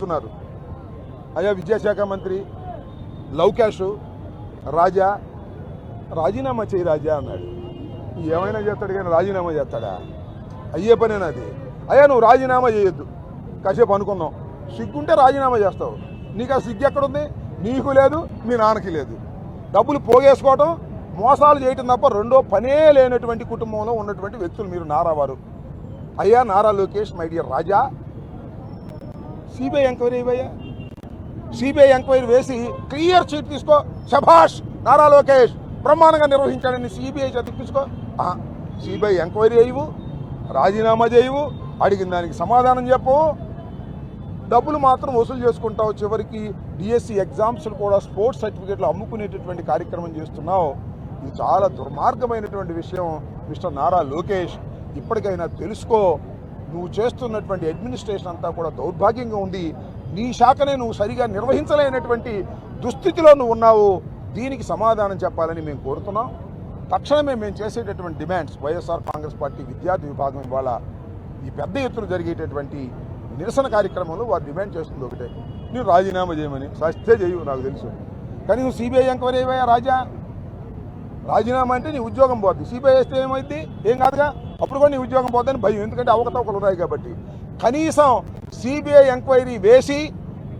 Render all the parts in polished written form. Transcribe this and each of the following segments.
అడుగుతున్నారు, అయ్యా విద్యాశాఖ మంత్రి లౌకేష్ రాజా రాజీనామా చేయి రాజా అన్నాడు. ఏమైనా చేస్తాడు కానీ రాజీనామా చేస్తాడా? అయ్యే పనేనా అది? అయ్యా నువ్వు రాజీనామా చేయొద్దు, కాసేపు అనుకున్నాం, సిగ్గుంటే రాజీనామా చేస్తావు. నీకు ఆ సిగ్గు ఎక్కడుంది? నీకు లేదు, మీ నాన్నకి లేదు. డబ్బులు పోగేసుకోవటం, మోసాలు చేయటం తప్ప రెండో పనే లేనటువంటి కుటుంబంలో ఉన్నటువంటి వ్యక్తులు మీరు నారా వారు. అయ్యా నారా లోకేష్, మై డియర్ రాజా, సిబిఐ ఎంక్వైరీ ఇవ్వయ్యా. సిబిఐ ఎంక్వైరీ వేసి క్లియర్ చీట్ తీసుకో. శభాష్ నారా లోకేష్, బ్రహ్మాండంగా నిర్వహించాడని సిబిఐ తెప్పించుకో. సిబిఐ ఎంక్వైరీ అయ్యవు, రాజీనామా చేయవు, అడిగిన దానికి సమాధానం చెప్పవు, డబ్బులు మాత్రం వసూలు చేసుకుంటావు. చివరికి డిఎస్సి ఎగ్జామ్స్ కూడా స్పోర్ట్స్ సర్టిఫికేట్లు అమ్ముకునేటటువంటి కార్యక్రమం చేస్తున్నావు. ఇది చాలా దుర్మార్గమైనటువంటి విషయం. మిస్టర్ నారా లోకేష్, ఇప్పటికైనా తెలుసుకో. నువ్వు చేస్తున్నటువంటి అడ్మినిస్ట్రేషన్ అంతా కూడా దౌర్భాగ్యంగా ఉంది. నీ శాఖనే నువ్వు సరిగా నిర్వహించలేనటువంటి దుస్థితిలో నువ్వు ఉన్నావు. దీనికి సమాధానం చెప్పాలని మేము కోరుతున్నాం. తక్షణమే మేము చేసేటటువంటి డిమాండ్స్, వైఎస్ఆర్ కాంగ్రెస్ పార్టీ విద్యార్థి విభాగం ఇవాళ ఈ పెద్ద ఎత్తున జరిగేటటువంటి నిరసన కార్యక్రమంలో వారు డిమాండ్ చేస్తుంది ఒకటే, నువ్వు రాజీనామా చేయమని. సస్తే చేయవు నాకు తెలుసు, కానీ నువ్వు సిబిఐ ఎంక్వైరీ అయ్యా రాజా. రాజీనామా అంటే నీ ఉద్యోగం పోద్ది, సిబిఐ వేస్తే ఏమైంది? ఏం కాదుగా, అప్పుడు కూడా నీ ఉద్యోగం పోద్దని భయం, ఎందుకంటే అవకతవకలు ఉన్నాయి కాబట్టి. కనీసం సిబిఐ ఎంక్వైరీ వేసి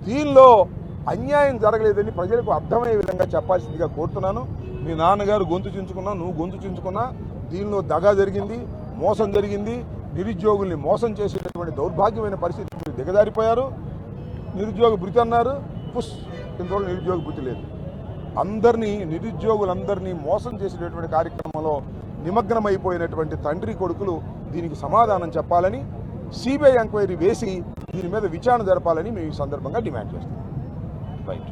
దీనిలో అన్యాయం జరగలేదని ప్రజలకు అర్థమయ్యే విధంగా చెప్పాల్సిందిగా కోరుతున్నాను. మీ నాన్నగారు గొంతు చించుకున్నా, నువ్వు గొంతు చించుకున్నా, దీనిలో దగా జరిగింది, మోసం జరిగింది. నిరుద్యోగుల్ని మోసం చేసేటటువంటి దౌర్భాగ్యమైన పరిస్థితి మీరు దిగజారిపోయారు. నిరుద్యోగ భృతి అన్నారు, ఇంతవరకు నిరుద్యోగ భృతి లేదు. అందరినీ, నిరుద్యోగులందరినీ మోసం చేసేటటువంటి కార్యక్రమంలో నిమగ్నమైపోయినటువంటి తండ్రి కొడుకులు దీనికి సమాధానం చెప్పాలని, సిబిఐ ఎంక్వైరీ వేసి దీని మీద విచారణ జరపాలని మేము ఈ సందర్భంగా డిమాండ్ చేస్తాం. రైట్.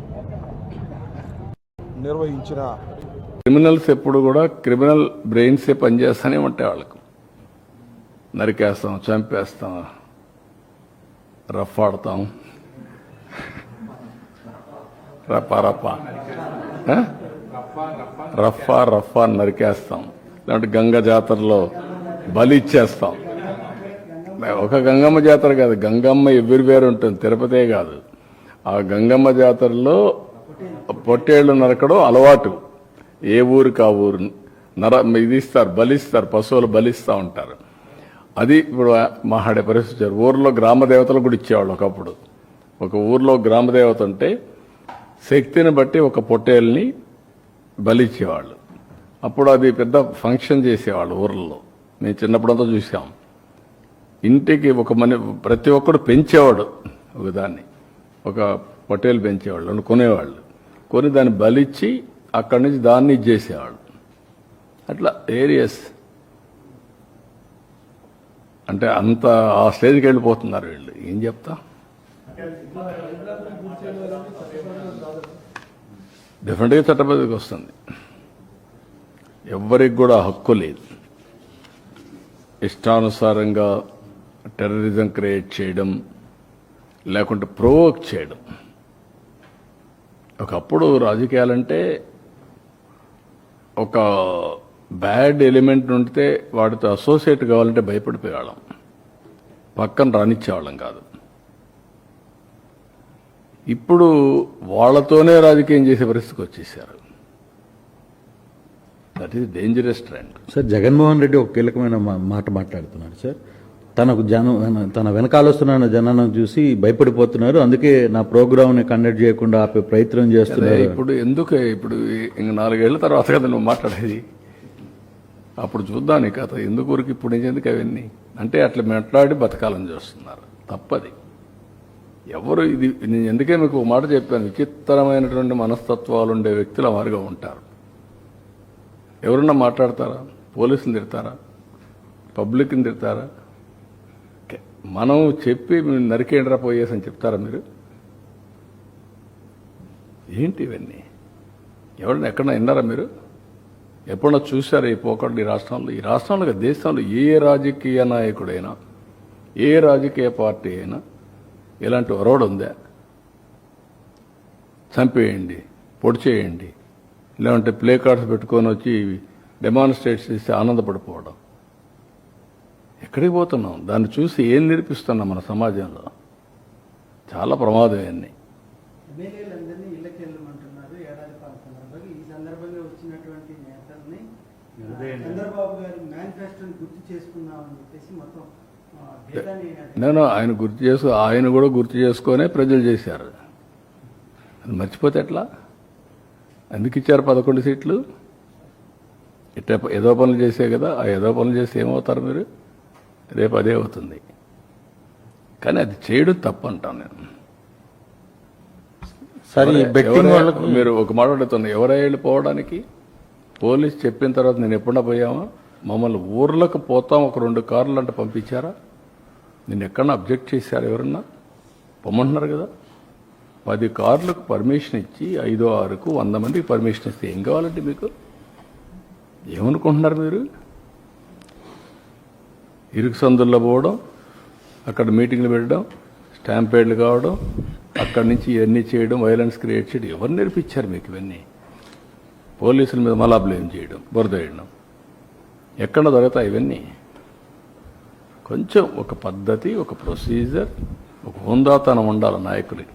నిర్వహించిన క్రిమినల్స్ ఎప్పుడు కూడా క్రిమినల్ బ్రెయిన్సే పనిచేస్తూనే ఉంటాయి. వాళ్ళకు నరికేస్తాం, చంపేస్తాం, రఫ్ ఆడతాం, రఫా నరికేస్తాం. లేదంటే గంగ జాతరలో బలి ఇచ్చేస్తాం. ఒక గంగమ్మ జాతర కాదు, గంగమ్మ ఎవ్రీవేర్ ఉంటుంది, తిరుపతే కాదు. ఆ గంగమ్మ జాతరలో పొట్టేళ్లు నరకడం అలవాటు. ఏ ఊరికి ఆ ఊరు ఇది ఇస్తారు, బలిస్తారు, పశువులు బలిస్తూ ఉంటారు. అది ఇప్పుడు మాట్లాడే పరిస్థితి. ఊర్లో గ్రామ దేవతలు కూడా ఇచ్చేవాళ్ళు ఒకప్పుడు. ఒక ఊర్లో గ్రామదేవత ఉంటే శక్తిని బట్టి ఒక పొట్టేల్ని బలిచ్చేవాళ్ళు. అప్పుడు అది పెద్ద ఫంక్షన్ చేసేవాళ్ళు ఊర్లలో. మేము చిన్నప్పుడంతా చూసాం. ఇంటికి ఒక ప్రతి ఒక్కడు పెంచేవాడు ఒకదాన్ని, ఒక పొట్టేలు పెంచేవాళ్ళు, కొనేవాళ్ళు. కొని దాన్ని బలిచ్చి అక్కడి నుంచి దాన్ని ఇచ్చేసేవాళ్ళు. అట్లా ఏరియస్ అంటే అంత ఆ స్టేజ్కి వెళ్ళిపోతున్నారు వీళ్ళు. ఏం చెప్తా, డెఫినెట్గా చట్టబద్ధకి వస్తుంది. ఎవ్వరికి కూడా హక్కు లేదు ఇష్టానుసారంగా టెర్రరిజం క్రియేట్ చేయడం, లేకుంటే ప్రొవోక్ చేయడం. ఒకప్పుడు రాజకీయాలంటే ఒక బ్యాడ్ ఎలిమెంట్ ఉంటే వాటితో అసోసియేట్ కావాలంటే భయపడిపోయేవాళ్ళం, పక్కన రానిచ్చేవాళ్ళం కాదు. ఇప్పుడు వాళ్లతోనే రాజకీయం చేసే పరిస్థితికి వచ్చేసారు. That is dangerous trend. Sir, Jaganmohan Reddy ఒక కీలకమైన మాట మాట్లాడుతున్నాడు సార్. తన వెనకాల వస్తున్న జనాన్ని చూసి భయపడిపోతున్నారు, అందుకే నా ప్రోగ్రామ్ని కండక్ట్ చేయకుండా ఆపే ప్రయత్నం చేస్తున్నారు. ఇప్పుడు ఎందుకు, ఇప్పుడు ఇంక 4 ఏళ్ల తర్వాత కదా నువ్వు మాట్లాడేది, అప్పుడు చూద్దాం నీ కథ. ఎందుకు ఊరికి ఇప్పుడు ఎందుకు అవన్నీ అంటే అట్లా మాట్లాడి బతకాలని చూస్తున్నారు. తప్పది. ఎవరు ఇది నేను ఎందుకే మీకు ఒక మాట చెప్పాను, విచిత్రమైనటువంటి మనస్తత్వాలు ఉండే వ్యక్తులు వారుగా ఉంటారు. ఎవరన్నా మాట్లాడతారా? పోలీసులు తిడతారా? పబ్లిక్ని తిడతారా? మనం చెప్పి నరికేండ్రా పోయేసని చెప్తారా మీరు? ఏంటి ఇవన్నీ? ఎవరన్నా ఎక్కడన్నా విన్నారా మీరు? ఎప్పుడన్నా చూశారా ఈ పోకడు? ఈ రాష్ట్రంలో దేశంలో ఏ రాజకీయ నాయకుడైనా, ఏ రాజకీయ పార్టీ అయినా ఇలాంటి ఒరవడు ఉందా? చంపేయండి, పొడి చేయండి, లేదంటే ప్లే కార్డ్స్ పెట్టుకొని వచ్చి డెమాన్స్ట్రేట్ చేసి ఆనందపడిపోవడం. ఎక్కడికి పోతున్నాం? దాన్ని చూసి ఏం నేర్పిస్తున్నాం మన సమాజంలో? చాలా ప్రమాదం ఇవన్నీ. ఎమ్మెల్యేలందరినీ ఇళ్ళకి వెళ్ళమంటున్నారు ఏడాది పాలన సందర్భంగా. ఈ సందర్భంగా వచ్చినటువంటి నేతల్ని చంద్రబాబు గారి మేనిఫెస్టోని గుర్తు చేసుకుందామని చెప్పేసి మొత్తం భేదాన్ని నేను ఆయన కూడా గుర్తు చేసుకొనే ప్రజలు చేశారు. అది మర్చిపోతే ఎట్లా? ఎందుకు ఇచ్చారు 11 సీట్లు? ఇట్లా ఏదో పనులు చేసే కదా. ఆ ఏదో పనులు చేస్తే ఏమవుతారు మీరు? రేపు అదే అవుతుంది. కానీ అది చేయడం తప్పు అంటాను నేను. సరే ఈ బెట్టింగ్ వాళ్ళకు మీరు ఒక మాట అడుగుతున్నారు, ఎవరై వెళ్ళిపోవడానికి? పోలీస్ చెప్పిన తర్వాత నేను ఎప్పుడన్నా పోయామా? మమ్మల్ని ఊర్లకు పోతాం ఒక 2 కార్లు అంటే పంపించారా? నేను ఎక్కడన్నా అబ్జెక్ట్ చేశారు ఎవరన్నా? పొమ్మంటున్నారు కదా. 10 కార్లకు పర్మిషన్ ఇచ్చి 5, 6కు 100 మందికి పర్మిషన్ ఇస్తే ఏం కావాలంటే మీకు? ఏమనుకుంటున్నారు మీరు? ఇరుకు సందుల్లో పోవడం, అక్కడ మీటింగ్లు పెట్టడం, స్టాంపేడ్లు కావడం, అక్కడి నుంచి ఇవన్నీ చేయడం, వైలెన్స్ క్రియేట్ చేయడం ఎవరు నేర్పించారు మీకు ఇవన్నీ? పోలీసుల మీద మళ్ళా బ్లేమ్ చేయడం, బురద వేయడం, ఎక్కడ దొరుకుతాయి ఇవన్నీ? కొంచెం ఒక పద్ధతి, ఒక ప్రొసీజర్, ఒక హుందాతనం ఉండాలి నాయకులకి.